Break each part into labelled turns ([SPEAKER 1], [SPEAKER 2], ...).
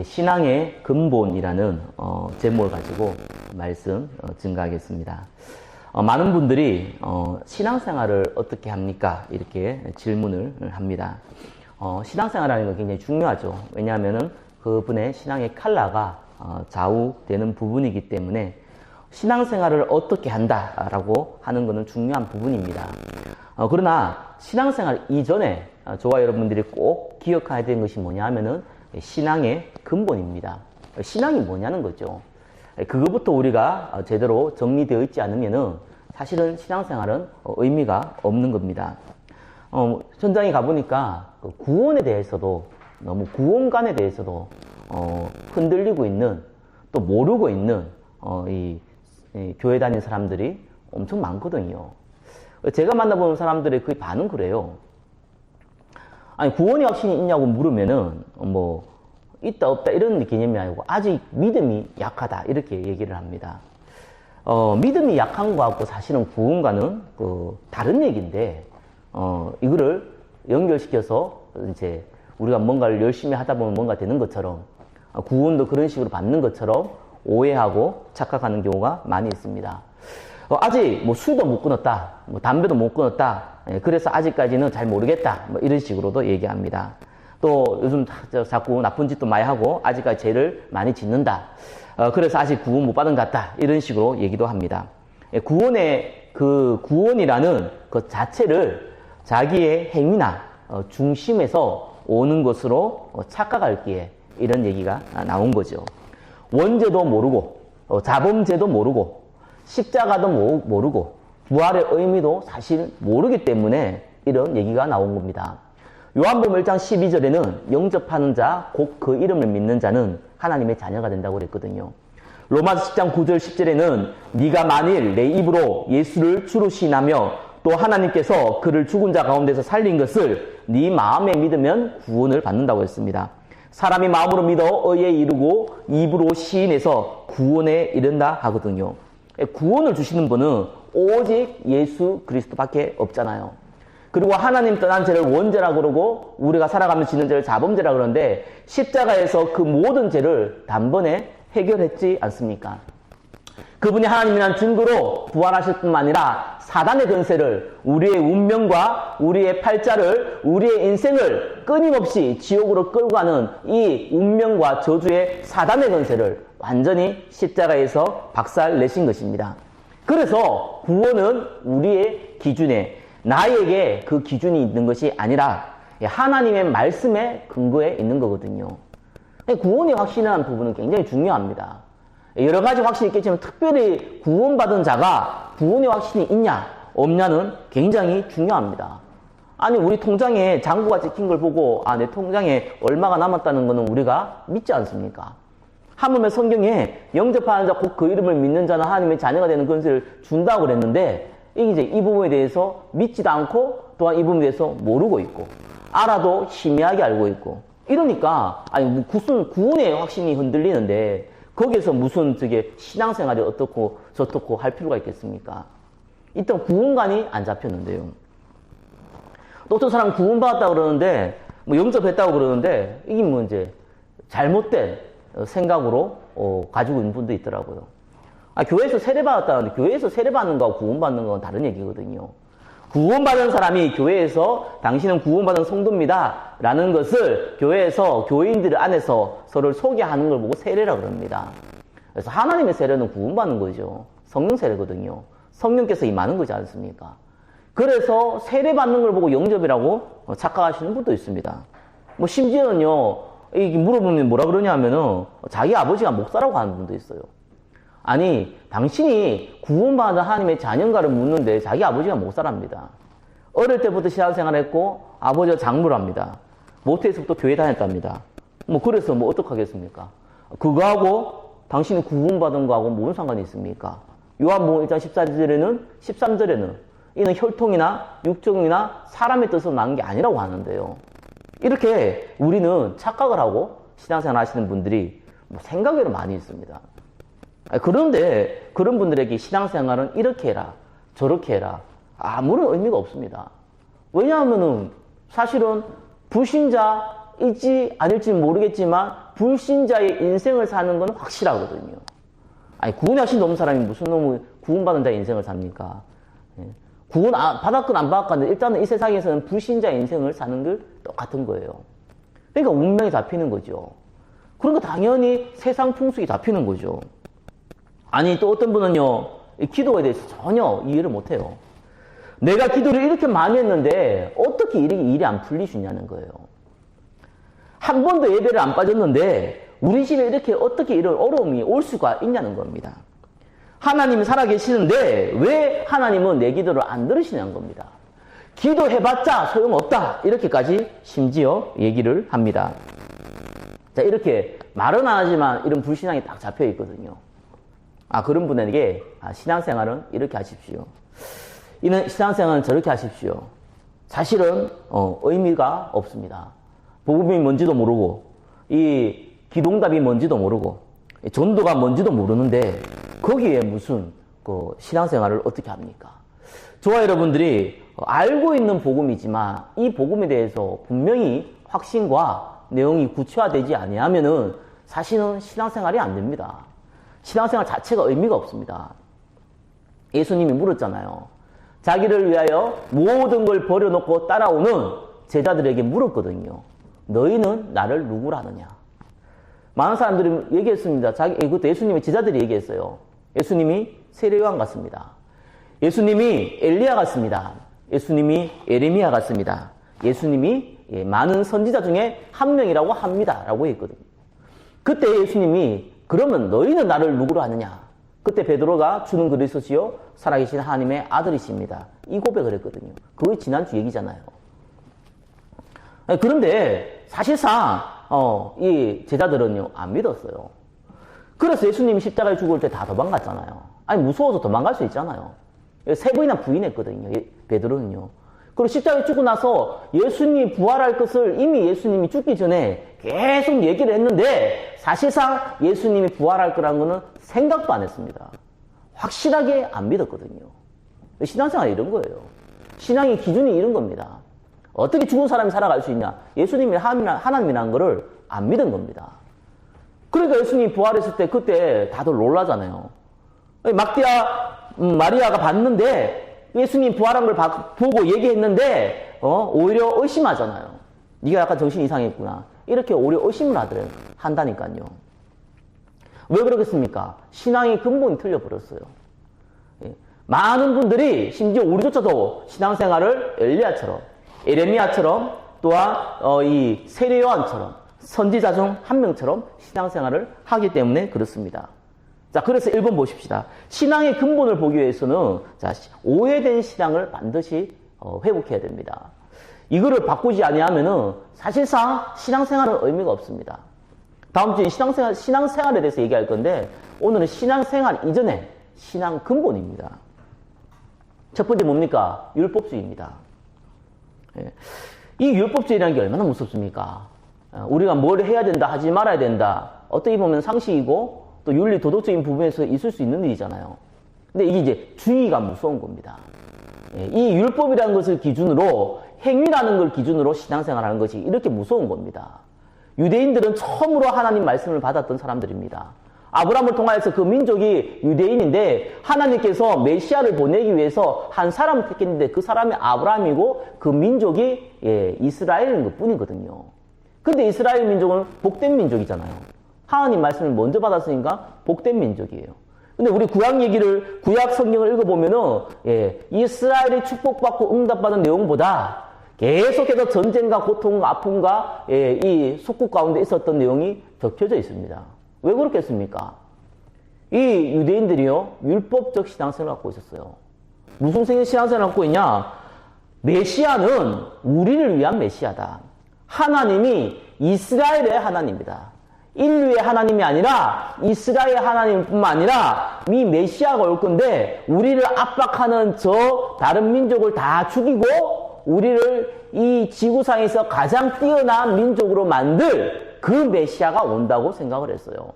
[SPEAKER 1] 신앙의 근본이라는 제목을 가지고 말씀 증가하겠습니다. 많은 분들이 신앙생활을 어떻게 합니까? 이렇게 질문을 합니다. 신앙생활이라는 건 굉장히 중요하죠. 왜냐하면 그분의 신앙의 칼라가 좌우되는 부분이기 때문에 신앙생활을 어떻게 한다라고 하는 것은 중요한 부분입니다. 그러나 신앙생활 이전에 저와 여러분들이 꼭 기억해야 되는 것이 뭐냐 하면은 신앙의 근본입니다. 신앙이 뭐냐는 거죠. 그거부터 우리가 제대로 정리되어 있지 않으면은 사실은 신앙생활은 의미가 없는 겁니다. 현장에 가보니까 구원에 대해서도 너무 구원관에 대해서도 흔들리고 있는, 또 모르고 있는 이 교회 다니는 사람들이 엄청 많거든요. 제가 만나보는 사람들의 거의 반은 그래요. 아니, 구원의 확신이 있냐고 물으면은 있다 없다 이런 개념이 아니고 아직 믿음이 약하다 이렇게 얘기를 합니다. 믿음이 약한 거하고 사실은 구원과는 다른 얘기인데 이거를 연결시켜서 이제 우리가 뭔가를 열심히 하다 보면 뭔가 되는 것처럼 구원도 그런 식으로 받는 것처럼 오해하고 착각하는 경우가 많이 있습니다. 아직 술도 못 끊었다, 담배도 못 끊었다, 그래서 아직까지는 잘 모르겠다, 이런 식으로도 얘기합니다. 또 요즘 자꾸 나쁜 짓도 많이 하고 아직까지 죄를 많이 짓는다, 그래서 아직 구원 못 받은 것 같다, 이런 식으로 얘기도 합니다. 구원의 구원이라는 그 자체를 자기의 행위나 중심에서 오는 것으로 착각할기에 이런 얘기가 나온 거죠. 원죄도 모르고 자범죄도 모르고 십자가도 모르고 부활의 의미도 사실 모르기 때문에 이런 얘기가 나온 겁니다. 요한복음 1장 12절에는 영접하는 자, 곧 그 이름을 믿는 자는 하나님의 자녀가 된다고 그랬거든요. 로마서 10장 9절 10절에는 네가 만일 내 입으로 예수를 주로 시인하며 또 하나님께서 그를 죽은 자 가운데서 살린 것을 네 마음에 믿으면 구원을 받는다고 했습니다. 사람이 마음으로 믿어 의에 이르고 입으로 시인해서 구원에 이른다 하거든요. 구원을 주시는 분은 오직 예수 그리스도밖에 없잖아요. 그리고 하나님 떠난 죄를 원죄라고 그러고 우리가 살아가면서 짓는 죄를 자범죄라고 그러는데 십자가에서 그 모든 죄를 단번에 해결했지 않습니까? 그분이 하나님이라는 증거로 부활하실 뿐만 아니라 사단의 권세를, 우리의 운명과 우리의 팔자를, 우리의 인생을 끊임없이 지옥으로 끌고 가는 이 운명과 저주의 사단의 권세를 완전히 십자가에서 박살내신 것입니다. 그래서 구원은 우리의 기준에, 나에게 그 기준이 있는 것이 아니라 하나님의 말씀에 근거해 있는 거거든요. 구원의 확신이라는 부분은 굉장히 중요합니다. 여러 가지 확신이 있겠지만 특별히 구원받은 자가 구원의 확신이 있냐 없냐는 굉장히 중요합니다. 아니, 우리 통장에 잔고가 찍힌 걸 보고 내 통장에 얼마가 남았다는 것은 우리가 믿지 않습니까? 하물며 성경에 영접하는 자 곧 그 이름을 믿는 자는 하나님의 자녀가 되는 권세를 준다고 그랬는데 이제 이 부분에 대해서 믿지도 않고 또한 이 부분에 대해서 모르고 있고 알아도 희미하게 알고 있고 이러니까 무슨 구원의 확신이 흔들리는데 거기에서 무슨 신앙생활이 어떻고 저떻고 할 필요가 있겠습니까? 일단 구원관이 안 잡혔는데요. 또 어떤 사람은 구원받았다고 그러는데 영접했다고 그러는데 이게 이제 잘못된 생각으로 가지고 있는 분도 있더라고요. 교회에서 세례받았다는데 교회에서 세례받는 거하고 구원받는 건 다른 얘기거든요. 구원받은 사람이 교회에서 당신은 구원받은 성도입니다 라는 것을 교회에서 교인들 안에서 서로를 소개하는 걸 보고 세례라고 합니다. 그래서 하나님의 세례는 구원받는 거죠. 성령 세례거든요. 성령께서 임하는 거지 않습니까? 그래서 세례받는 걸 보고 영접이라고 착각하시는 분도 있습니다. 심지어는요, 이게 물어보면 뭐라 그러냐 하면은 자기 아버지가 목사라고 하는 분도 있어요. 아니, 당신이 구원받은 하나님의 자녀인가를 묻는데 자기 아버지가 목사랍니다. 어릴 때부터 신앙생활을 했고 아버지가 장로랍니다. 모태에서부터 교회 다녔답니다. 그래서 어떡하겠습니까? 그거하고 당신이 구원받은 거하고 무슨 상관이 있습니까? 요한복음 1장 13절에는 이는 혈통이나 육정이나 사람의 뜻으로 난 게 아니라고 하는데요. 이렇게 우리는 착각을 하고 신앙생활 하시는 분들이 생각외로 많이 있습니다. 그런데 그런 분들에게 신앙생활은 이렇게 해라 저렇게 해라 아무런 의미가 없습니다. 왜냐하면은 사실은 불신자 신자일지 아닐지는 모르겠지만 불신자의 인생을 사는 건 확실하거든요. 아니, 구원하신 놈 사람이 무슨 놈의 구원받은 자의 인생을 삽니까? 예. 구원 받았건 안 받았건 일단은 이 세상에서는 불신자의 인생을 사는 걸 똑같은 거예요. 그러니까 운명이 잡히는 거죠. 그러니까 당연히 세상 풍속이 잡히는 거죠. 아니, 또 어떤 분은요, 이 기도에 대해서 전혀 이해를 못해요. 내가 기도를 이렇게 많이 했는데 어떻게 일이 안 풀리시냐는 거예요. 한 번도 예배를 안 빠졌는데 우리 집에 이렇게 어떻게 이런 어려움이 올 수가 있냐는 겁니다. 하나님이 살아계시는데 왜 하나님은 내 기도를 안 들으시냐는 겁니다. 기도해봤자 소용없다, 이렇게까지 심지어 얘기를 합니다. 자, 이렇게 말은 안 하지만 이런 불신앙이 딱 잡혀 있거든요. 그런 분에게 신앙생활은 이렇게 하십시오. 이는 신앙생활은 저렇게 하십시오. 사실은 의미가 없습니다. 복음이 뭔지도 모르고 이 기도응답이 뭔지도 모르고 전도가 뭔지도 모르는데 거기에 무슨 신앙생활을 어떻게 합니까? 저와 여러분들이 알고 있는 복음이지만 이 복음에 대해서 분명히 확신과 내용이 구체화되지 아니하면은 사실은 신앙생활이 안 됩니다. 신앙생활 자체가 의미가 없습니다. 예수님이 물었잖아요. 자기를 위하여 모든 걸 버려놓고 따라오는 제자들에게 물었거든요. 너희는 나를 누구라 하느냐? 많은 사람들이 얘기했습니다. 그것도 예수님의 제자들이 얘기했어요. 예수님이 세례요한 같습니다. 예수님이 엘리야 같습니다. 예수님이 에레미야 같습니다. 예수님이 많은 선지자 중에 한 명이라고 합니다. 라고 했거든요. 그때 예수님이 그러면 너희는 나를 누구로 하느냐? 그때 베드로가 주는 그리스도시요 살아계신 하나님의 아들이십니다. 이 고백을 했거든요. 그게 지난주 얘기잖아요. 그런데 사실상 이 제자들은요 안 믿었어요. 그래서 예수님이 십자가에 죽을 때 다 도망갔잖아요. 아니, 무서워서 도망갈 수 있잖아요. 3번이나 부인했거든요, 베드로는요. 그리고 십자가에 죽고 나서 예수님이 부활할 것을 이미 예수님이 죽기 전에 계속 얘기를 했는데 사실상 예수님이 부활할 거라는 거는 생각도 안 했습니다. 확실하게 안 믿었거든요. 신앙생활이 이런 거예요. 신앙의 기준이 이런 겁니다. 어떻게 죽은 사람이 살아갈 수 있냐? 예수님이 하나님이라는 거를 안 믿은 겁니다. 그러니까 예수님이 부활했을 때 그때 다들 놀라잖아요. 막디아 마리아가 봤는데 예수님 부활한 걸 보고 얘기했는데 오히려 의심하잖아요. 네가 약간 정신 이상했구나. 이렇게 오히려 의심을 한다니까요. 왜 그러겠습니까? 신앙의 근본이 틀려버렸어요. 많은 분들이 심지어 우리조차도 신앙생활을 엘리야처럼 에레미야처럼 또한 이 세례 요한처럼 선지자 중 한 명처럼 신앙생활을 하기 때문에 그렇습니다. 자, 그래서 1번 보십시다. 신앙의 근본을 보기 위해서는 자, 오해된 신앙을 반드시 회복해야 됩니다. 이거를 바꾸지 아니하면은 사실상 신앙생활은 의미가 없습니다. 다음 주에 신앙생활에 대해서 얘기할 건데 오늘은 신앙생활 이전에 신앙 근본입니다. 첫 번째 뭡니까? 율법주의입니다. 이 율법주의라는 게 얼마나 무섭습니까? 우리가 뭘 해야 된다, 하지 말아야 된다. 어떻게 보면 상식이고 또 윤리 도덕적인 부분에서 있을 수 있는 일이잖아요. 근데 이게 이제 주의가 무서운 겁니다. 이 율법이라는 것을 기준으로 행위라는 걸 기준으로 신앙생활하는 것이 이렇게 무서운 겁니다. 유대인들은 처음으로 하나님 말씀을 받았던 사람들입니다. 아브라함을 통하여서 그 민족이 유대인인데 하나님께서 메시아를 보내기 위해서 한 사람을 택했는데 그 사람이 아브라함이고 그 민족이 이스라엘인 것 뿐이거든요. 근데 이스라엘 민족은 복된 민족이잖아요. 하나님 말씀을 먼저 받았으니까 복된 민족이에요. 근데 우리 구약 성경을 읽어보면은 이스라엘이 축복받고 응답받은 내용보다 계속해서 전쟁과 고통과 아픔과 이 속국 가운데 있었던 내용이 적혀져 있습니다. 왜 그렇겠습니까? 이 유대인들이요, 율법적 신앙생활을 갖고 있었어요. 무슨 신앙생활을 갖고 있냐? 메시아는 우리를 위한 메시아다. 하나님이 이스라엘의 하나님이다. 인류의 하나님이 아니라 이스라엘 하나님뿐만 아니라 이 메시아가 올 건데 우리를 압박하는 저 다른 민족을 다 죽이고 우리를 이 지구상에서 가장 뛰어난 민족으로 만들 그 메시아가 온다고 생각을 했어요.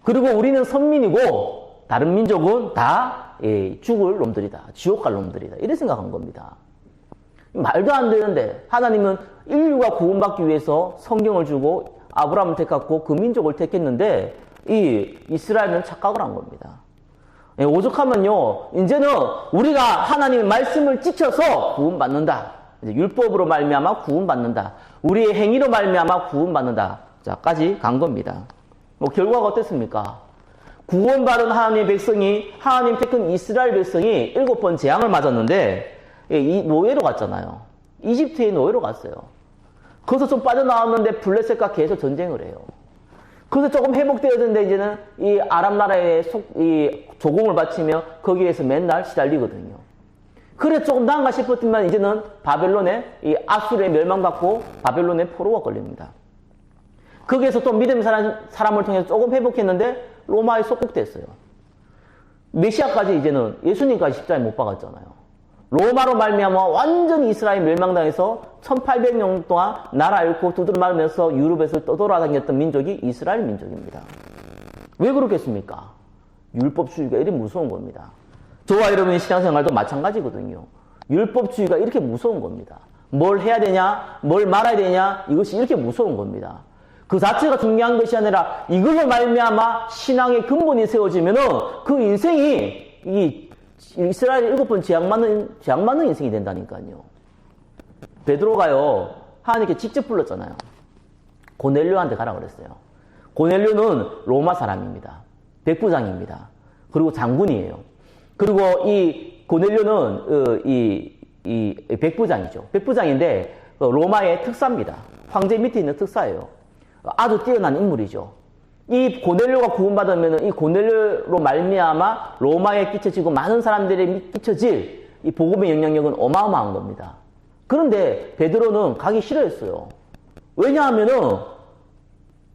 [SPEAKER 1] 그리고 우리는 선민이고 다른 민족은 다 죽을 놈들이다. 지옥 갈 놈들이다. 이렇게 생각한 겁니다. 말도 안 되는데 하나님은 인류가 구원받기 위해서 성경을 주고 아브라함을 택했고 그 민족을 택했는데 이 이스라엘은 착각을 한 겁니다. 예, 오죽하면요, 이제는 우리가 하나님의 말씀을 지켜서 구원받는다. 이제 율법으로 말미암아 구원받는다. 우리의 행위로 말미암아 구원받는다. 자까지 간 겁니다. 뭐 결과가 어땠습니까? 구원받은 하나님의 백성이, 하나님 택한 이스라엘 백성이 7번 재앙을 맞았는데 이 노예로 갔잖아요. 이집트의 노예로 갔어요. 거기서 좀 빠져나왔는데 블레셋과 계속 전쟁을 해요. 그래서 조금 회복되었는데 이제는 이 아람 나라에 이 조공을 바치며 거기에서 맨날 시달리거든요. 그래 조금 나은가 싶었지만 이제는 바벨론에 이 아수르에 멸망받고 바벨론에 포로가 걸립니다. 거기에서 또 믿음 사람을 통해서 조금 회복했는데 로마에 속국됐어요. 메시아까지 이제는 예수님까지 십자가에 못 박았잖아요. 로마로 말미암아 완전히 이스라엘 멸망당해서 1800년 동안 나라 잃고 두드러 맞으면서 유럽에서 떠돌아다녔던 민족이 이스라엘 민족입니다. 왜 그렇겠습니까? 율법주의가 이렇게 무서운 겁니다. 저와 여러분의 신앙생활도 마찬가지거든요. 율법주의가 이렇게 무서운 겁니다. 뭘 해야 되냐, 뭘 말아야 되냐, 이것이 이렇게 무서운 겁니다. 그 자체가 중요한 것이 아니라 이걸로 말미암아 신앙의 근본이 세워지면은 그 인생이 이 이스라엘 7번 재앙 맞는 인생이 된다니까요. 베드로가요, 하나님께 직접 불렀잖아요. 고넬료한테 가라 그랬어요. 고넬료는 로마 사람입니다. 백부장입니다. 그리고 장군이에요. 그리고 이 고넬료는 이 백부장이죠. 백부장인데 로마의 특사입니다. 황제 밑에 있는 특사예요. 아주 뛰어난 인물이죠. 이 고넬료가 구원받으면 이 고넬료로 말미암아 로마에 끼쳐지고 많은 사람들에게 끼쳐질 이 복음의 영향력은 어마어마한 겁니다. 그런데 베드로는 가기 싫어했어요. 왜냐하면은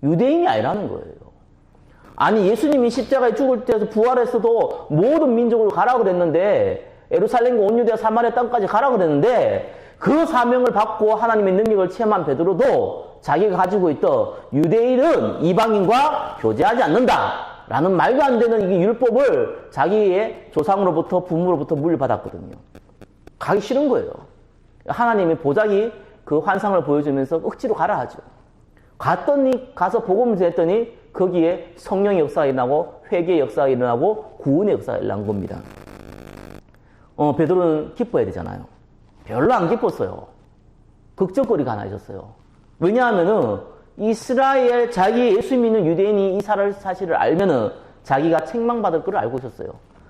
[SPEAKER 1] 유대인이 아니라는 거예요. 아니 예수님이 십자가에 죽을 때에서 부활했어도 모든 민족으로 가라 그랬는데 예루살렘과 온 유대와 사마리아 땅까지 가라 그랬는데 그 사명을 받고 하나님의 능력을 체험한 베드로도 자기가 가지고 있던 유대인은 이방인과 교제하지 않는다 라는 말도 안 되는 이 율법을 자기의 조상으로부터 부모로부터 물려받았거든요. 가기 싫은 거예요. 하나님의 보자기 그 환상을 보여주면서 억지로 가라 하죠. 가서 복음을 전했더니 거기에 성령의 역사가 일어나고 회개의 역사가 일어나고 구원의 역사가 일어난 겁니다. 베드로는 기뻐해야 되잖아요. 별로 안 기뻤어요. 걱정거리가 하나 있었어요. 왜냐하면은 이스라엘 자기 예수 믿는 유대인이 이 사실을 알면은 자기가 책망받을 걸 알고 있었어요.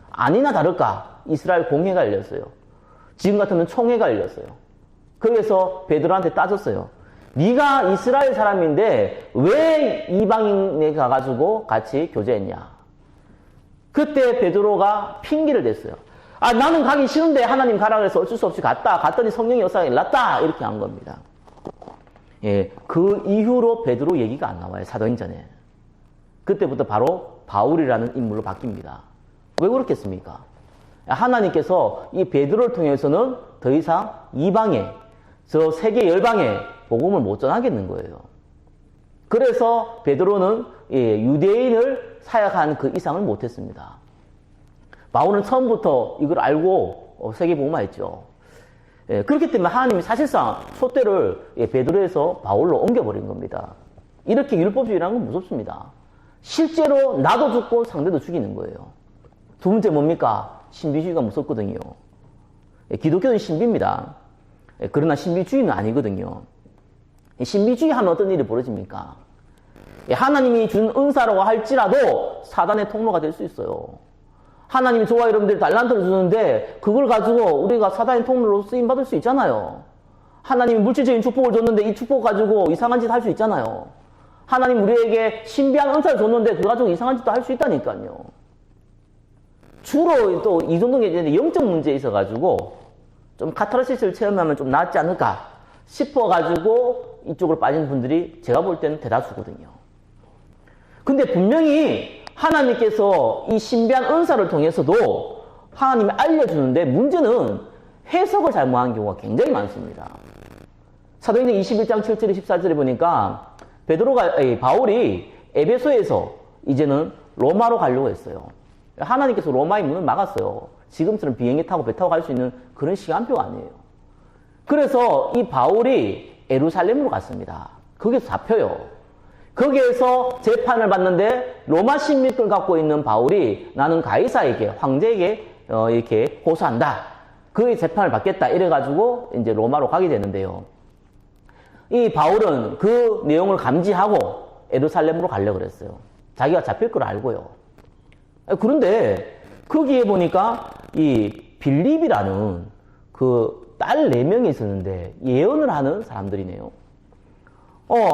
[SPEAKER 1] 아니나 다를까 이스라엘 공회가 열렸어요. 지금 같으면 총회가 열렸어요. 그래서 베드로한테 따졌어요. 네가 이스라엘 사람인데 왜 이방인에 가가지고 같이 교제했냐. 그때 베드로가 핑계를 댔어요. 나는 가기 싫은데 하나님 가라 그래서 어쩔 수 없이 갔더니 성령의 역사가 일어났다 이렇게 한 겁니다. 예, 그 이후로 베드로 얘기가 안 나와요. 사도행전에. 그때부터 바로 바울이라는 인물로 바뀝니다. 왜 그렇겠습니까? 하나님께서 이 베드로를 통해서는 더 이상 이방에 저 세계 열방에 복음을 못 전하겠는 거예요. 그래서 베드로는 유대인을 사역한 그 이상을 못했습니다. 바울은 처음부터 이걸 알고 세계 복음화했죠. 그렇기 때문에 하나님이 사실상 촛대를 베드로에서 바울로 옮겨버린 겁니다. 이렇게 율법주의라는 건 무섭습니다. 실제로 나도 죽고 상대도 죽이는 거예요. 두 번째 뭡니까? 신비주의가 무섭거든요. 기독교는 신비입니다. 그러나 신비주의는 아니거든요. 신비주의 하면 어떤 일이 벌어집니까? 하나님이 준 은사라고 할지라도 사단의 통로가 될 수 있어요. 하나님이 저와 여러분들이 달란트를 주는데 그걸 가지고 우리가 사단의 통로로 쓰임받을 수 있잖아요. 하나님이 물질적인 축복을 줬는데 이 축복 가지고 이상한 짓 할 수 있잖아요. 하나님 우리에게 신비한 은사를 줬는데 그거 가지고 이상한 짓도 할 수 있다니까요. 주로 또 이 정도 게 영적 문제에 있어가지고 좀 카타르시스를 체험하면 좀 낫지 않을까 싶어가지고 이쪽으로 빠진 분들이 제가 볼 때는 대다수거든요. 근데 분명히 하나님께서 이 신비한 은사를 통해서도 하나님이 알려주는데 문제는 해석을 잘못한 경우가 굉장히 많습니다. 사도행전 21장 7절에 14절에 보니까 바울이 에베소에서 이제는 로마로 가려고 했어요. 하나님께서 로마의 문을 막았어요. 지금처럼 비행기 타고 배 타고 갈 수 있는 그런 시간표가 아니에요. 그래서 이 바울이 예루살렘으로 갔습니다. 거기서 잡혀요. 거기에서 재판을 받는데 로마 신민권을 갖고 있는 바울이 나는 가이사에게, 황제에게 이렇게 호소한다. 그의 재판을 받겠다. 이래가지고 이제 로마로 가게 되는데요. 이 바울은 그 내용을 감지하고 예루살렘으로 가려고 그랬어요. 자기가 잡힐 걸 알고요. 그런데 거기에 보니까 이 빌립이라는 그 딸 4명이 있었는데 예언을 하는 사람들이네요.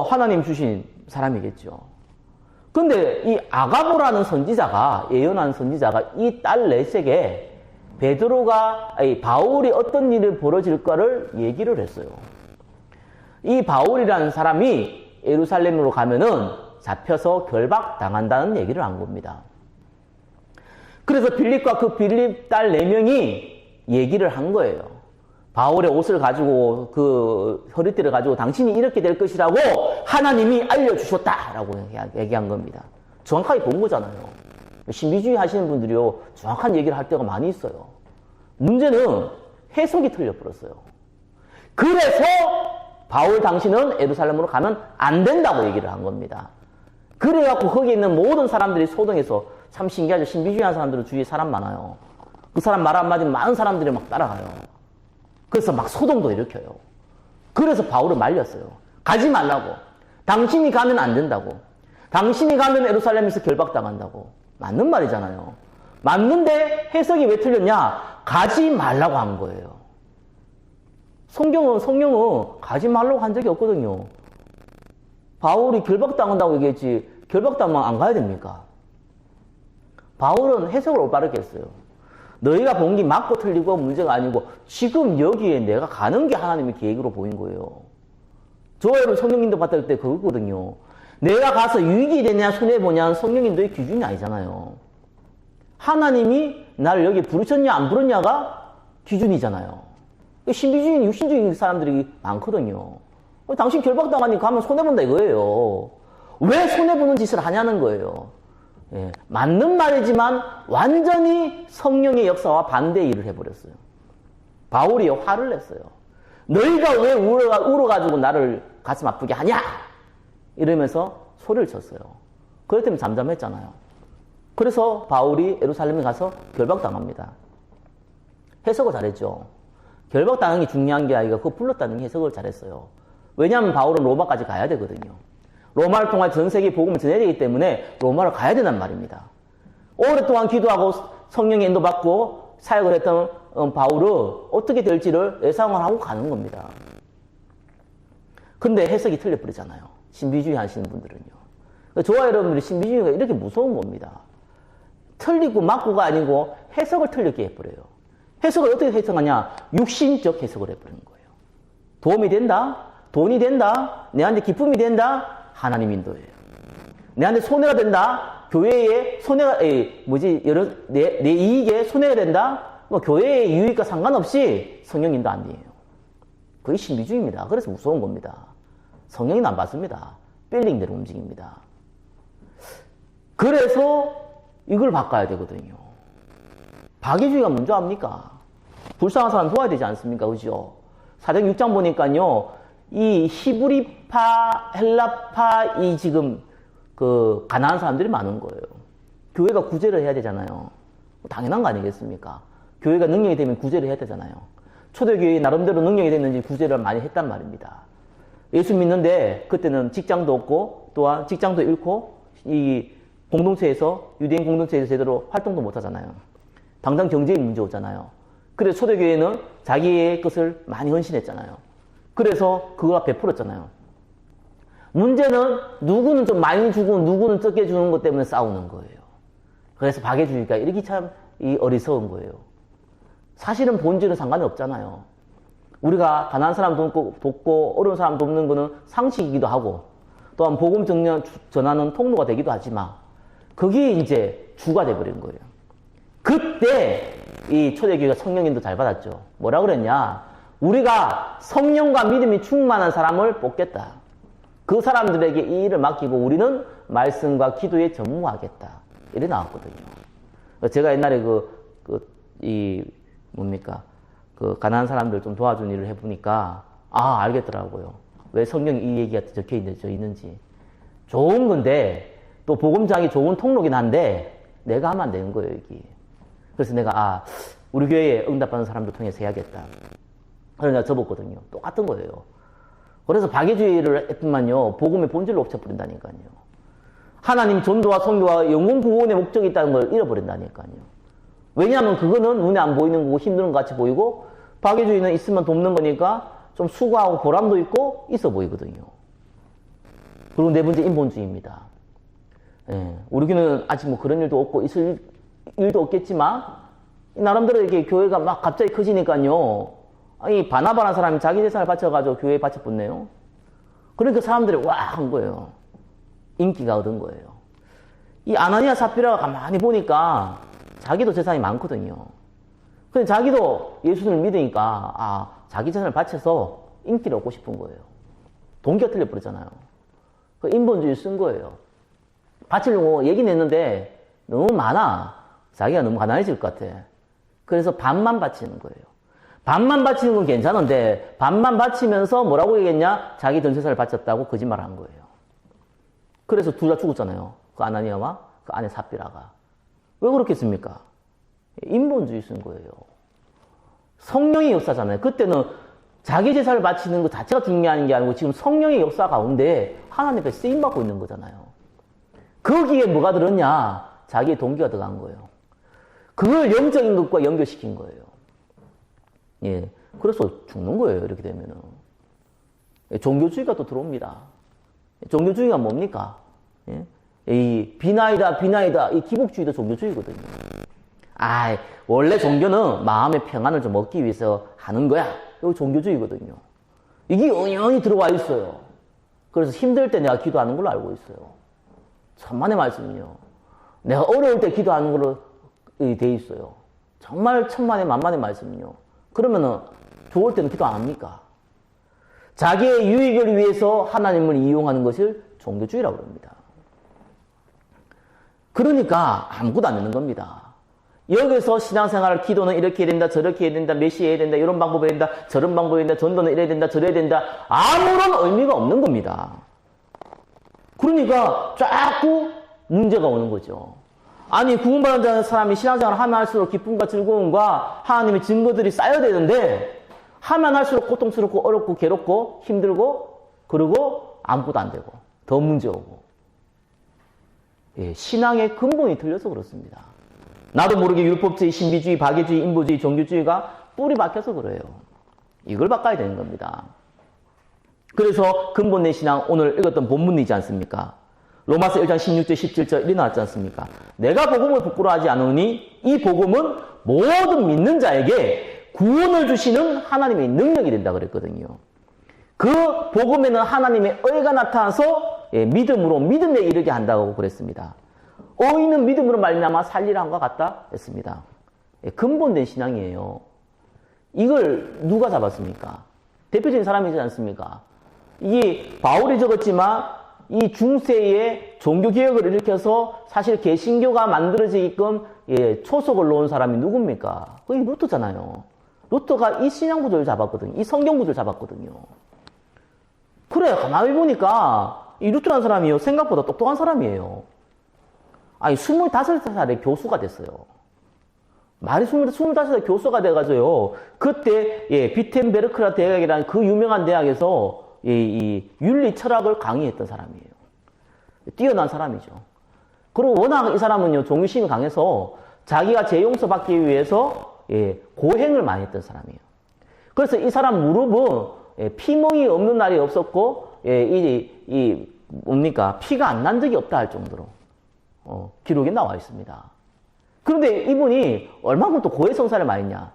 [SPEAKER 1] 하나님 주신 사람이겠죠. 근데 이 아가보라는 선지자가, 예언하는 선지자가 이 딸 넷에게 바울이 어떤 일이 벌어질까를 얘기를 했어요. 이 바울이라는 사람이 예루살렘으로 가면은 잡혀서 결박당한다는 얘기를 한 겁니다. 그래서 빌립과 그 빌립 딸 4명이 얘기를 한 거예요. 바울의 옷을 가지고 그 허리띠를 가지고 당신이 이렇게 될 것이라고 하나님이 알려주셨다라고 얘기한 겁니다. 정확하게 본 거잖아요. 신비주의 하시는 분들이요, 정확한 얘기를 할 때가 많이 있어요. 문제는 해석이 틀려버렸어요. 그래서 바울 당신은 예루살렘으로 가면 안 된다고 얘기를 한 겁니다. 그래갖고 거기 있는 모든 사람들이 소동해서, 참 신기하죠. 신비주의하는 사람들은 주위에 사람 많아요. 그 사람 말 한마디 많은 사람들이 막 따라가요. 그래서 막 소동도 일으켜요. 그래서 바울을 말렸어요. 가지 말라고. 당신이 가면 안 된다고. 당신이 가면 예루살렘에서 결박당한다고. 맞는 말이잖아요. 맞는데 해석이 왜 틀렸냐? 가지 말라고 한 거예요. 성경은 가지 말라고 한 적이 없거든요. 바울이 결박당한다고 얘기했지, 결박당하면 안 가야 됩니까? 바울은 해석을 올바르게 했어요. 너희가 본 게 맞고 틀리고 문제가 아니고 지금 여기에 내가 가는 게 하나님의 계획으로 보인 거예요. 저 여러분 성령님도 받을 때 그거거든요. 내가 가서 유익이 되냐 손해보냐는 성령님도의 기준이 아니잖아요. 하나님이 나를 여기 부르셨냐 안 부르냐가 기준이잖아요. 신비주의인 육신주의인 사람들이 많거든요. 당신 결박당하니까 가면 손해본다 이거예요. 왜 손해보는 짓을 하냐는 거예요. 예, 맞는 말이지만 완전히 성령의 역사와 반대의 일을 해버렸어요. 바울이 화를 냈어요. 너희가 왜 울어가지고 나를 가슴 아프게 하냐? 이러면서 소리를 쳤어요. 그럴 때문에 잠잠했잖아요. 그래서 바울이 예루살렘에 가서 결박당합니다. 해석을 잘했죠. 결박당한 게 중요한 게 아니라 그거 불렀다는 게 해석을 잘했어요. 왜냐하면 바울은 로마까지 가야 되거든요. 로마를 통해 전 세계 복음을 전해야 되기 때문에 로마를 가야 된단 말입니다. 오랫동안 기도하고 성령의 인도받고 사역을 했던 바울은 어떻게 될지를 예상을 하고 가는 겁니다. 근데 해석이 틀려버리잖아요. 신비주의 하시는 분들은요. 저와 여러분들이 신비주의가 이렇게 무서운 겁니다. 틀리고 맞고가 아니고 해석을 틀리게 해버려요. 해석을 어떻게 해석하냐? 육신적 해석을 해버리는 거예요. 도움이 된다? 돈이 된다? 내한테 기쁨이 된다? 하나님 인도예요. 내한테 손해가 된다? 교회에 손해가, 내 이익에 손해가 된다? 교회의 유익과 상관없이 성령 인도 안 돼요. 그게 신비주의입니다. 그래서 무서운 겁니다. 성령이 안 받습니다. 빌딩대로 움직입니다. 그래서 이걸 바꿔야 되거든요. 박애주의가 먼저 합니까? 불쌍한 사람 도와야 되지 않습니까? 그죠? 사도행 6장 보니까요, 이 히브리파, 헬라파, 이 지금 그 가난한 사람들이 많은 거예요. 교회가 구제를 해야 되잖아요. 당연한 거 아니겠습니까? 교회가 능력이 되면 구제를 해야 되잖아요. 초대교회 나름대로 능력이 됐는지 구제를 많이 했단 말입니다. 예수 믿는데 그때는 직장도 없고 또한 직장도 잃고 이 공동체에서, 유대인 공동체에서 제대로 활동도 못 하잖아요. 당장 경제의 문제 오잖아요. 그래서 초대교회는 자기의 것을 많이 헌신했잖아요. 그래서 그거가 베풀었잖아요. 문제는 누구는 좀 많이 주고 누구는 적게 주는 것 때문에 싸우는 거예요. 그래서 박애주의가 이렇게 참 어리석은 거예요. 사실은 본질은 상관이 없잖아요. 우리가 가난한 사람 돕고 어려운 사람 돕는 거는 상식이기도 하고 또한 복음 전하는 통로가 되기도 하지만 그게 이제 주가 돼버린 거예요. 그때 이 초대교회가 성령님도 잘 받았죠. 뭐라 그랬냐? 우리가 성령과 믿음이 충만한 사람을 뽑겠다. 그 사람들에게 이 일을 맡기고 우리는 말씀과 기도에 전무하겠다. 이래 나왔거든요. 제가 옛날에 그 가난한 사람들 좀 도와준 일을 해보니까, 알겠더라고요. 왜 성경에 이 얘기가 적혀 있는지. 좋은 건데, 또 복음장이 좋은 통로긴 한데, 내가 하면 안 되는 거예요, 여기. 그래서 내가, 우리 교회에 응답받는 사람들 통해서 해야겠다. 그래서 내가 접었거든요. 똑같은 거예요. 그래서 박애주의를 했더만요, 복음의 본질로 없애버린다니까요. 하나님 전도와 성교와 영혼 구원의 목적이 있다는 걸 잃어버린다니까요. 왜냐하면 그거는 눈에 안 보이는 거고 힘든 것 같이 보이고, 박애주의는 있으면 돕는 거니까 좀 수고하고 보람도 있고 있어 보이거든요. 그리고 네 번째, 인본주의입니다. 예, 우리 교회는 아직 뭐 그런 일도 없고 있을 일도 없겠지만, 나름대로 이렇게 교회가 막 갑자기 커지니까요, 아니, 바나바라는 사람이 자기 재산을 바쳐가지고 교회에 바쳐붙네요. 그러니까 사람들이 와! 한 거예요. 인기가 얻은 거예요. 이 아나니아 삽비라가 가만히 보니까 자기도 재산이 많거든요. 근데 자기도 예수님을 믿으니까, 자기 재산을 바쳐서 인기를 얻고 싶은 거예요. 동기가 틀려버렸잖아요. 그 인본주의 쓴 거예요. 바치려고 얘기는 했는데 너무 많아. 자기가 너무 가난해질 것 같아. 그래서 반만 바치는 거예요. 반만 바치는 건 괜찮은데 반만 바치면서 뭐라고 얘기했냐? 자기 전 재산을 바쳤다고 거짓말을 한 거예요. 그래서 둘 다 죽었잖아요. 그 아나니아와 그 아내 삽비라가. 왜 그렇겠습니까? 인본주의 쓴 거예요. 성령의 역사잖아요. 그때는 자기 재산을 바치는 것 자체가 중요한 게 아니고 지금 성령의 역사 가운데 하나님 앞에 쓰임받고 있는 거잖아요. 거기에 뭐가 들었냐? 자기의 동기가 들어간 거예요. 그걸 영적인 것과 연결시킨 거예요. 예. 그래서 죽는 거예요. 이렇게 되면은. 종교주의가 또 들어옵니다. 종교주의가 뭡니까? 예? 이 비나이다. 이 기복주의도 종교주의거든요. 원래 종교는 마음의 평안을 좀 얻기 위해서 하는 거야. 이거 종교주의거든요. 이게 영영이 들어와 있어요. 그래서 힘들 때 내가 기도하는 걸로 알고 있어요. 천만의 말씀이요. 내가 어려울 때 기도하는 걸로 돼 있어요. 정말 천만의 만만의 말씀이요. 그러면은 좋을 때는 기도 안 합니까? 자기의 유익을 위해서 하나님을 이용하는 것을 종교주의라고 합니다. 그러니까 아무것도 안 되는 겁니다. 여기서 신앙생활, 기도는 이렇게 해야 된다, 저렇게 해야 된다, 메시 해야 된다, 이런 방법이 해야 된다, 저런 방법이 해야 된다, 전도는 이래야 된다, 저래야 된다. 아무런 의미가 없는 겁니다. 그러니까 자꾸 문제가 오는 거죠. 아니, 구원받은 사람이 신앙생활을 하면 할수록 기쁨과 즐거움과 하나님의 증거들이 쌓여야 되는데, 하면 할수록 고통스럽고 어렵고 괴롭고 힘들고, 그리고 아무것도 안 되고, 더 문제 오고. 예, 신앙의 근본이 틀려서 그렇습니다. 나도 모르게 율법주의, 신비주의, 박애주의, 인본주의, 종교주의가 뿌리 박혀서 그래요. 이걸 바꿔야 되는 겁니다. 그래서 근본의 신앙, 오늘 읽었던 본문이지 않습니까? 로마서 1장 16절, 17절 이렇게 나왔지 않습니까? 내가 복음을 부끄러워하지 않으니 이 복음은 모든 믿는 자에게 구원을 주시는 하나님의 능력이 된다 그랬거든요. 그 복음에는 하나님의 의가 나타나서 믿음으로 믿음에 이르게 한다고 그랬습니다. 의인은 믿음으로 말미암아 살리라 한것 같다 했습니다. 근본된 신앙이에요. 이걸 누가 잡았습니까? 대표적인 사람이지 않습니까? 이게 바울이 적었지만 이 중세에 종교개혁을 일으켜서 사실 개신교가 만들어지게끔 초석을 놓은 사람이 누굽니까? 거의 루터잖아요. 루터가 이 신앙구조를 잡았거든요. 이 성경구조를 잡았거든요. 그래, 가만히 보니까 이 루터라는 사람이요, 생각보다 똑똑한 사람이에요. 아니, 25살에 교수가 됐어요. 말이 25살에 교수가 돼가지고요, 그때, 비텐베르크라 대학이라는 그 유명한 대학에서 이 윤리 철학을 강의했던 사람이에요. 뛰어난 사람이죠. 그리고 워낙 이 사람은요, 종교심이 강해서 자기가 죄용서 받기 위해서 고행을 많이 했던 사람이에요. 그래서 이 사람 무릎은 피멍이 없는 날이 없었고, 뭡니까? 피가 안 난 적이 없다 할 정도로, 기록이 나와 있습니다. 그런데 이분이 얼마큼 또 고해성사를 많이 했냐?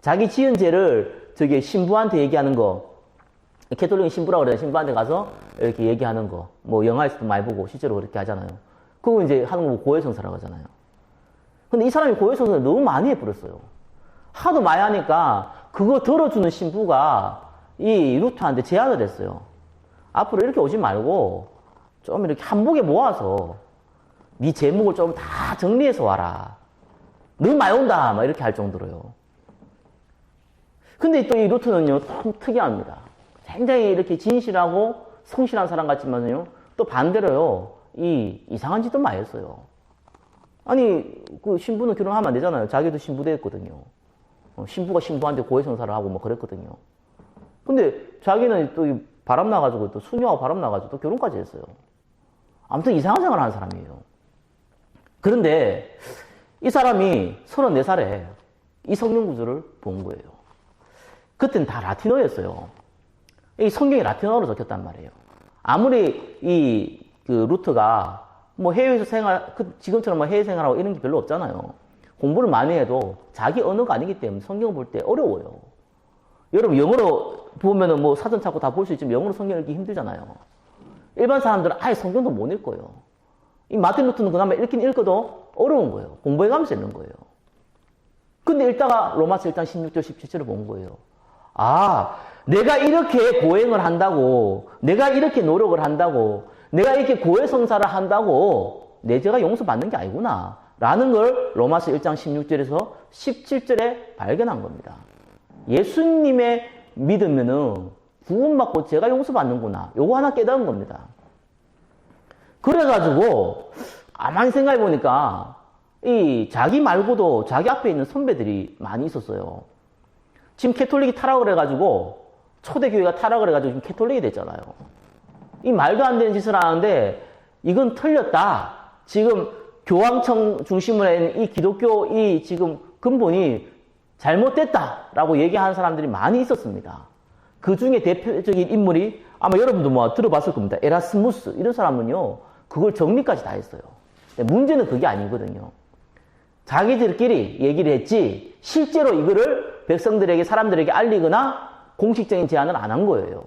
[SPEAKER 1] 자기 지은 죄를 저기 신부한테 얘기하는 거, 캐톨릭 신부라고 그래요. 신부한테 가서 이렇게 얘기하는 거, 뭐 영화에서도 많이 보고 실제로 그렇게 하잖아요. 그거 이제 하는 거 고해성사라고 하잖아요. 근데 이 사람이 고해성사를 너무 많이 해버렸어요. 하도 많이 하니까 그거 들어주는 신부가 이 루터한테 제안을 했어요. 앞으로 이렇게 오지 말고 좀 이렇게 한복에 모아서 네 제목을 좀 다 정리해서 와라. 너무 많이 온다. 막 이렇게 할 정도로요. 근데 또 이 루터는요, 참 특이합니다. 굉장히 이렇게 진실하고 성실한 사람 같지만요, 또 반대로요, 이상한 짓도 많이 했어요. 아니, 그 신부는 결혼하면 안 되잖아요. 자기도 신부됐거든요. 신부가 신부한테 고해성사를 하고 뭐 그랬거든요. 근데 자기는 또 바람 나가지고 또 수녀하고 바람 나가지고 또 결혼까지 했어요. 아무튼 이상한 생활을 하는 사람이에요. 그런데 이 사람이 34살에 이 성경 구절을 본 거예요. 그때는 다 라틴어였어요. 이 성경이 라틴어로 적혔단 말이에요. 아무리 그 루트가 뭐 해외에서 지금처럼 뭐 해외 생활하고 이런 게 별로 없잖아요. 공부를 많이 해도 자기 언어가 아니기 때문에 성경을 볼 때 어려워요. 여러분, 영어로 보면은 뭐 사전 찾고 다 볼 수 있지만 영어로 성경 읽기 힘들잖아요. 일반 사람들은 아예 성경도 못 읽어요. 이 마틴 루터는 그나마 읽긴 읽어도 어려운 거예요. 공부해가면서 읽는 거예요. 근데 읽다가 로마서 1장 16절, 17절을 본 거예요. 아, 내가 이렇게 고행을 한다고, 내가 이렇게 노력을 한다고, 내가 이렇게 고해성사를 한다고 내 죄가 용서받는 게 아니구나 라는 걸 로마서 1장 16절에서 17절에 발견한 겁니다. 예수님의 믿으면은 구원받고 죄가 용서받는구나. 요거 하나 깨달은 겁니다. 그래가지고 가만히 생각해 보니까 자기 말고도 자기 앞에 있는 선배들이 많이 있었어요. 지금 캐톨릭이 타락을 해가지고 초대교회가 타락을 해가지고 지금 캐톨릭이 됐잖아요. 이 말도 안 되는 짓을 하는데 이건 틀렸다. 지금 교황청 중심으로 한 이 기독교 지금 근본이 잘못됐다라고 얘기하는 사람들이 많이 있었습니다. 그 중에 대표적인 인물이 아마 여러분도 뭐 들어봤을 겁니다. 에라스무스 이런 사람은요, 그걸 정리까지 다 했어요. 문제는 그게 아니거든요. 자기들끼리 얘기를 했지 실제로 이거를 백성들에게, 사람들에게 알리거나 공식적인 제안을 안 한 거예요.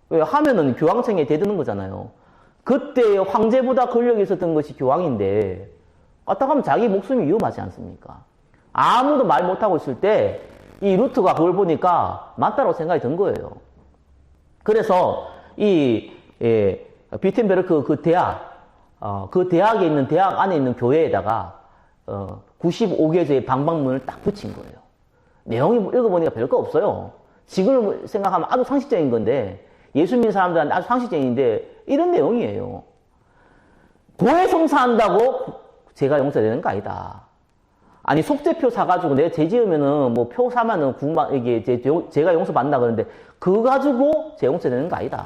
[SPEAKER 1] 왜 하면은 교황청에 대드는 거잖아요. 그때 황제보다 권력이 있었던 것이 교황인데 어떡하면 자기 목숨이 위험하지 않습니까? 아무도 말 못하고 있을 때 이 루트가 그걸 보니까 맞다고 생각이 든 거예요. 그래서 비텐베르크 그 대학, 그 대학에 있는, 대학 안에 있는 교회에다가 95개조의 방방문을 딱 붙인 거예요. 내용이 읽어보니까 별거 없어요. 지금 생각하면 아주 상식적인 건데, 예수 믿는 사람들한테 아주 상식적인데 이런 내용이에요. 고해성사한다고 죄가 용서되는 거 아니다. 아니, 속죄표 사가지고 내가 죄 지으면은 뭐 표 사면은 이게 죄가 용서받는다 그러는데 그거 가지고 죄 용서되는 거 아니다.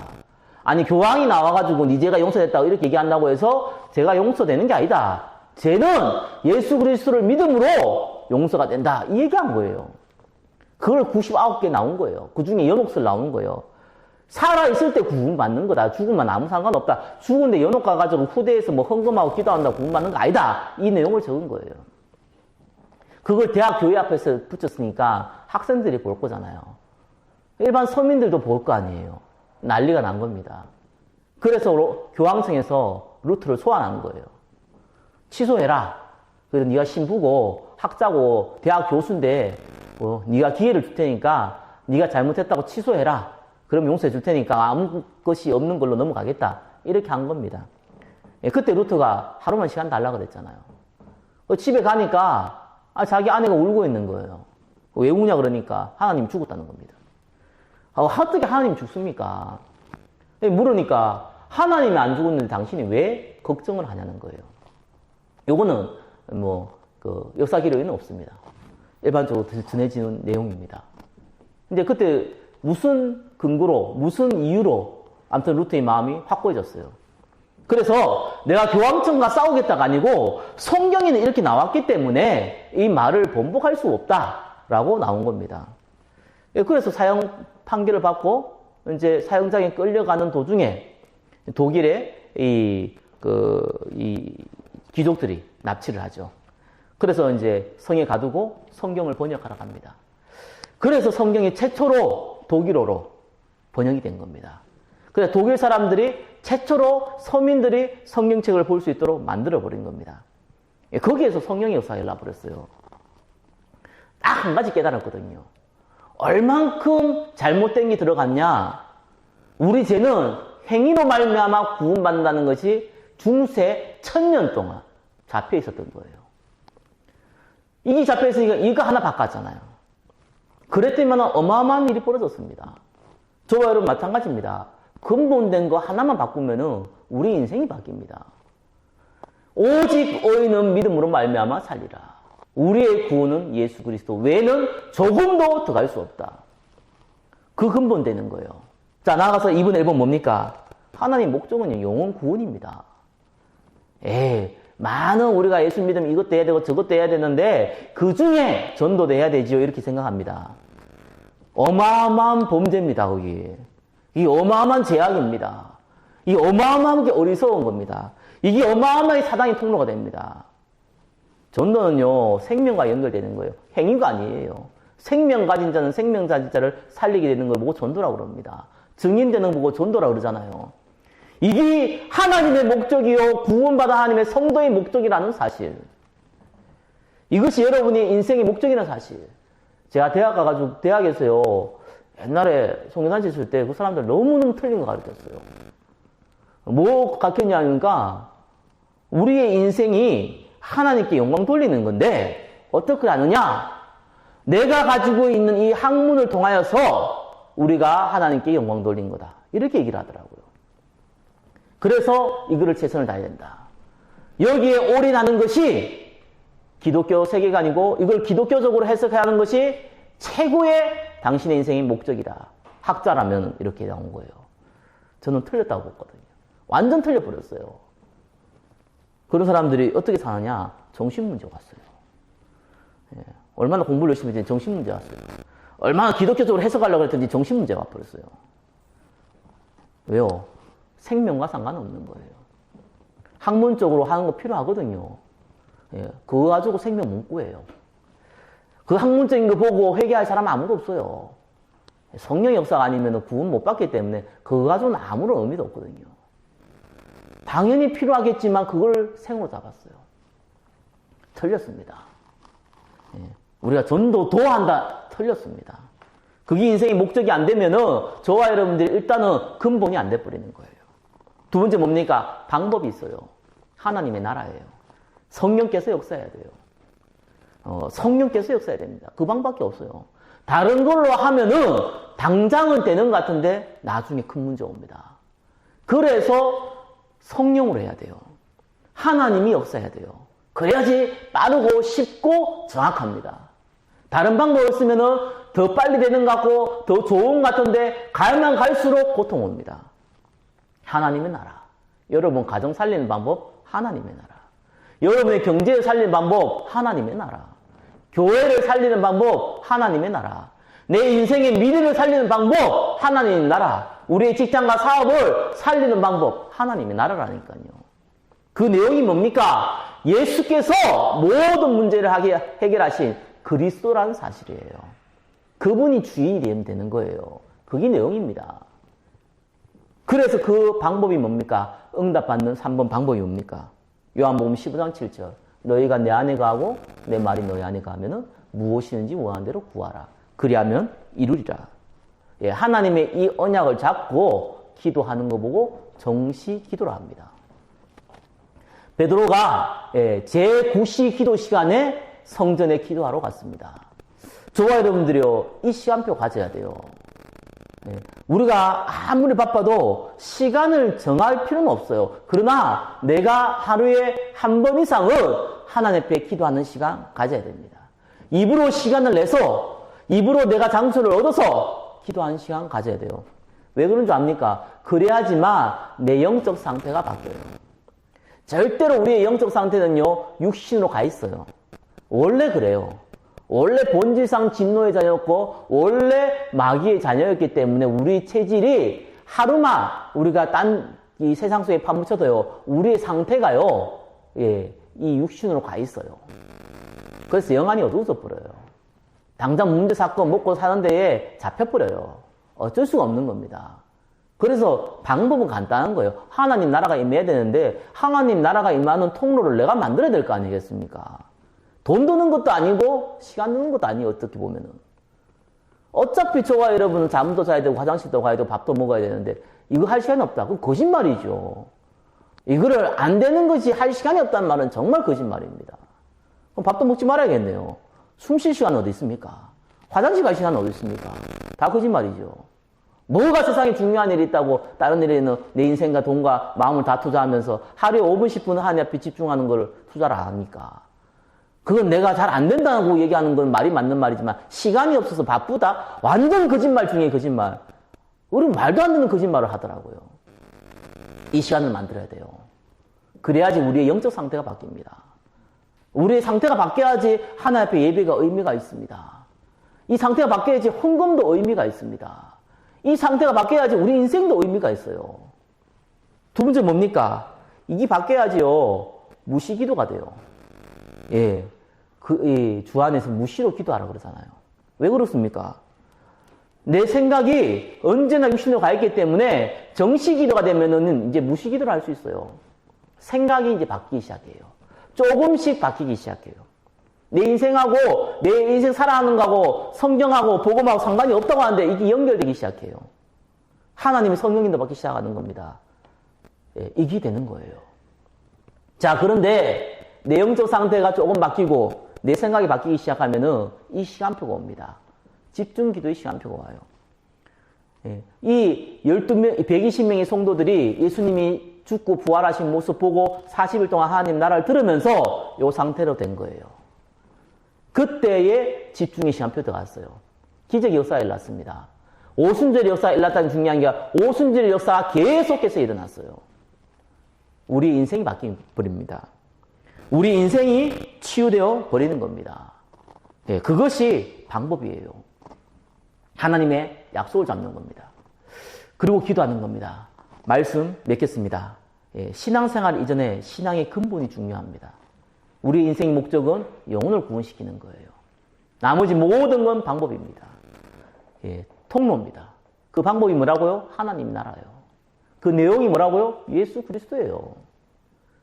[SPEAKER 1] 아니, 교황이 나와가지고 네 죄가 용서됐다고 이렇게 얘기한다고 해서 죄가 용서되는 게 아니다. 죄는 예수 그리스도를 믿음으로 용서가 된다. 이 얘기한 거예요. 그걸 99개 나온 거예요. 그 중에 연옥설 나오는 거예요. 살아있을 때 구원받는 거다. 죽으면 아무 상관없다. 죽은데 연옥 가가지고 후대에서 뭐 헌금하고 기도한다고 구원받는 거 아니다. 이 내용을 적은 거예요. 그걸 대학 교회 앞에서 붙였으니까 학생들이 볼 거잖아요. 일반 서민들도 볼 거 아니에요. 난리가 난 겁니다. 그래서 교황청에서 루트를 소환한 거예요. 취소해라. 그래서 네가 신부고 학자고 대학 교수인데 네가 기회를 줄 테니까 네가 잘못했다고 취소해라. 그럼 용서해 줄 테니까 아무 것이 없는 걸로 넘어가겠다. 이렇게 한 겁니다. 그때 루트가 하루만 시간 달라 그랬잖아요. 집에 가니까 자기 아내가 울고 있는 거예요. 왜 우냐 그러니까 하나님이 죽었다는 겁니다. 어떻게 하나님이 죽습니까? 물으니까 하나님이 안 죽었는데 당신이 왜 걱정을 하냐는 거예요. 요거는 역사 기록에는 없습니다. 일반적으로 전해지는 내용입니다. 근데 그때 무슨 근거로, 무슨 이유로 아무튼 루트의 마음이 확고해졌어요. 그래서 내가 교황청과 싸우겠다가 아니고 성경에는 이렇게 나왔기 때문에 이 말을 번복할 수 없다라고 나온 겁니다. 그래서 사형 판결을 받고 이제 사형장에 끌려가는 도중에 독일의 이 귀족들이 납치를 하죠. 그래서 이제 성에 가두고 성경을 번역하러 갑니다. 그래서 성경이 최초로 독일어로 번역이 된 겁니다. 그래서 독일 사람들이 최초로 서민들이 성경책을 볼 수 있도록 만들어버린 겁니다. 거기에서 성령의 역사가 일어나버렸어요. 딱 한 가지 깨달았거든요. 얼만큼 잘못된 게 들어갔냐? 우리 죄는 행위로 말미암아 구원받는다는 것이 중세 1000년 동안 잡혀 있었던 거예요. 이게 잡혀 있으니까 이거 하나 바꿨잖아요. 그랬더니만 어마어마한 일이 벌어졌습니다. 저와 여러분 마찬가지입니다. 근본된 거 하나만 바꾸면은 우리 인생이 바뀝니다. 오직 의인은 믿음으로 말미암아 살리라. 우리의 구원은 예수 그리스도 외에는 조금도 들어갈 수 없다. 그 근본되는 거예요. 자, 나아가서 이번 앨범 뭡니까? 하나님 목적은 영혼 구원입니다. 많은 우리가 예수 믿으면 이것도 해야 되고 저것도 해야 되는데 그 중에 전도도 해야 되지요. 이렇게 생각합니다. 어마어마한 범죄입니다. 거기. 이 어마어마한 제약입니다. 이 어마어마하게 어리석은 겁니다. 이게 어마어마하게 사단의 통로가 됩니다. 전도는요, 생명과 연결되는 거예요. 행위가 아니에요. 생명 가진 자는 생명 가진 자를 살리게 되는 걸 보고 전도라고 그럽니다. 증인되는 거 보고 전도라고 그러잖아요. 이게 하나님의 목적이요, 구원받아 하나님의 성도의 목적이라는 사실. 이것이 여러분의 인생의 목적이라는 사실. 제가 대학 가가지고, 대학에서요, 옛날에 송년단체 있을 때 그 사람들 너무너무 틀린 거 가르쳤어요. 뭐 가르쳤냐니까, 우리의 인생이 하나님께 영광 돌리는 건데, 어떻게 하느냐? 내가 가지고 있는 이 학문을 통하여서 우리가 하나님께 영광 돌린 거다. 이렇게 얘기를 하더라고요. 그래서 이거를 최선을 다해야 된다. 여기에 올인하는 것이 기독교 세계관이고 이걸 기독교적으로 해석해야 하는 것이 최고의 당신의 인생의 목적이다. 학자라면 이렇게 나온 거예요. 저는 틀렸다고 봤거든요. 완전 틀려버렸어요. 그런 사람들이 어떻게 사느냐? 정신문제가 왔어요. 얼마나 공부를 열심히 했더니 정신문제가 왔어요. 얼마나 기독교적으로 해석하려고 했더니 정신문제가 와버렸어요. 왜요? 생명과 상관없는 거예요. 학문적으로 하는 거 필요하거든요. 그거 가지고 생명 못 구해요. 그 학문적인 거 보고 회개할 사람 아무도 없어요. 성령의 역사가 아니면 구원 못 받기 때문에 그거 가지고는 아무런 의미도 없거든요. 당연히 필요하겠지만 그걸 생으로 잡았어요. 틀렸습니다. 우리가 전도 도한다. 틀렸습니다. 그게 인생의 목적이 안 되면은 저와 여러분들이 일단은 근본이 안 돼버리는 거예요. 두 번째 뭡니까? 방법이 있어요. 하나님의 나라예요. 성령께서 역사해야 돼요. 성령께서 역사해야 됩니다. 그 방법밖에 없어요. 다른 걸로 하면은 당장은 되는 것 같은데 나중에 큰 문제 옵니다. 그래서 성령으로 해야 돼요. 하나님이 역사해야 돼요. 그래야지 빠르고 쉽고 정확합니다. 다른 방법을 쓰면은 더 빨리 되는 것 같고 더 좋은 것 같은데 가면 갈수록 고통 옵니다. 하나님의 나라. 여러분 가정 살리는 방법 하나님의 나라. 여러분의 경제를 살리는 방법 하나님의 나라. 교회를 살리는 방법 하나님의 나라. 내 인생의 미래를 살리는 방법 하나님의 나라. 우리의 직장과 사업을 살리는 방법 하나님의 나라라니까요. 그 내용이 뭡니까? 예수께서 모든 문제를 해결하신 그리스도라는 사실이에요. 그분이 주인이 되는 거예요. 그게 내용입니다. 그래서 그 방법이 뭡니까? 응답받는 3번 방법이 뭡니까? 요한복음 15장 7절. 너희가 내 안에 가고 내 말이 너희 안에 가면은 무엇이든지 원하는 대로 구하라. 그리하면 이루리라. 하나님의 이 언약을 잡고 기도하는 거 보고 정시 기도를 합니다. 베드로가 제9시 기도 시간에 성전에 기도하러 갔습니다. 저와 여러분들이요, 이 시간표 가져야 돼요. 우리가 아무리 바빠도 시간을 정할 필요는 없어요. 그러나 내가 하루에 한 번 이상은 하나님 앞에 기도하는 시간 가져야 됩니다. 입으로 시간을 내서 입으로 내가 장소를 얻어서 기도하는 시간 가져야 돼요. 왜 그런 줄 압니까? 그래야지만 내 영적 상태가 바뀌어요. 절대로 우리의 영적 상태는요, 육신으로 가 있어요. 원래 그래요. 원래 본질상 진노의 자녀였고 원래 마귀의 자녀였기 때문에 우리 체질이 하루만 우리가 이 세상 속에 파묻혀도요, 우리의 상태가요, 이 육신으로 가 있어요. 그래서 영안이 어두워져 버려요. 당장 문제 사건 먹고 사는 데에 잡혀버려요. 어쩔 수가 없는 겁니다. 그래서 방법은 간단한 거예요. 하나님 나라가 임해야 되는데 하나님 나라가 임하는 통로를 내가 만들어야 될 거 아니겠습니까? 돈 드는 것도 아니고 시간 드는 것도 아니에요. 어떻게 보면은. 어차피 저와 여러분은 잠도 자야 되고 화장실도 가야 되고 밥도 먹어야 되는데 이거 할 시간이 없다. 그건 거짓말이죠. 이거를 안 되는 것이 할 시간이 없다는 말은 정말 거짓말입니다. 그럼 밥도 먹지 말아야겠네요. 숨 쉴 시간은 어디 있습니까? 화장실 갈 시간은 어디 있습니까? 다 거짓말이죠. 뭐가 세상에 중요한 일이 있다고 다른 일에는 내 인생과 돈과 마음을 다 투자하면서 하루에 5분, 10분 하나님 앞에 집중하는 걸 투자를 안 합니까? 그건 내가 잘 안 된다고 얘기하는 건 말이 맞는 말이지만 시간이 없어서 바쁘다? 완전 거짓말 중에 거짓말. 우리는 말도 안 되는 거짓말을 하더라고요. 이 시간을 만들어야 돼요. 그래야지 우리의 영적 상태가 바뀝니다. 우리의 상태가 바뀌어야지 하나님 앞에 예배가 의미가 있습니다. 이 상태가 바뀌어야지 헌금도 의미가 있습니다. 이 상태가 바뀌어야지 우리 인생도 의미가 있어요. 두 번째 뭡니까? 이게 바뀌어야지요. 무시기도가 돼요. 예. 주 안에서 무시로 기도하라 그러잖아요. 왜 그렇습니까? 내 생각이 언제나 육신으로 가 있기 때문에 정시기도가 되면은 이제 무시기도를 할 수 있어요. 생각이 이제 바뀌기 시작해요. 조금씩 바뀌기 시작해요. 내 인생하고, 내 인생 살아가는 거하고, 성경하고, 복음하고 상관이 없다고 하는데 이게 연결되기 시작해요. 하나님의 성령님도 받기 시작하는 겁니다. 예, 이게 되는 거예요. 자, 그런데 내 영적 상태가 조금 바뀌고, 내 생각이 바뀌기 시작하면은 이 시간표가 옵니다. 집중기도의 시간표가 와요. 예, 이 120명의 성도들이 예수님이 죽고 부활하신 모습 보고 40일 동안 하나님 나라를 들으면서 이 상태로 된 거예요. 그때에 집중의 시간표 들어갔어요. 기적의 역사가 일어났습니다. 오순절의 역사가 일어났다는 중요한 게 오순절의 역사가 계속해서 일어났어요. 우리 인생이 바뀌어 버립니다. 우리 인생이 치유되어 버리는 겁니다. 네, 그것이 방법이에요. 하나님의 약속을 잡는 겁니다. 그리고 기도하는 겁니다. 말씀 맺겠습니다. 예, 신앙생활 이전에 신앙의 근본이 중요합니다. 우리 인생의 목적은 영혼을 구원시키는 거예요. 나머지 모든 건 방법입니다. 예, 통로입니다. 그 방법이 뭐라고요? 하나님 나라요. 그 내용이 뭐라고요? 예수 그리스도예요.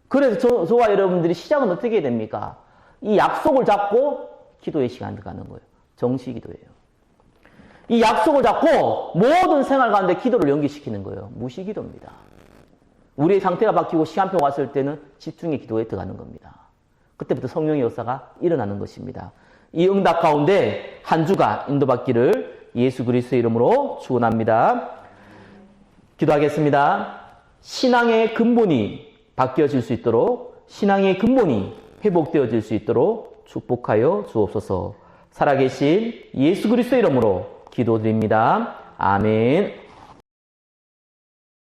[SPEAKER 1] 그래서 저와 여러분들이 시작은 어떻게 해야 됩니까? 이 약속을 잡고 기도의 시간을 가는 거예요. 정시기도예요. 이 약속을 잡고 모든 생활 가운데 기도를 연기시키는 거예요. 무시기도입니다. 우리의 상태가 바뀌고 시간표가 왔을 때는 집중의 기도에 들어가는 겁니다. 그때부터 성령의 역사가 일어나는 것입니다. 이 응답 가운데 한 주가 인도받기를 예수 그리스도의 이름으로 축원합니다. 기도하겠습니다. 신앙의 근본이 바뀌어질 수 있도록, 신앙의 근본이 회복되어질 수 있도록 축복하여 주옵소서. 살아계신 예수 그리스도의 이름으로 기도드립니다. 아멘.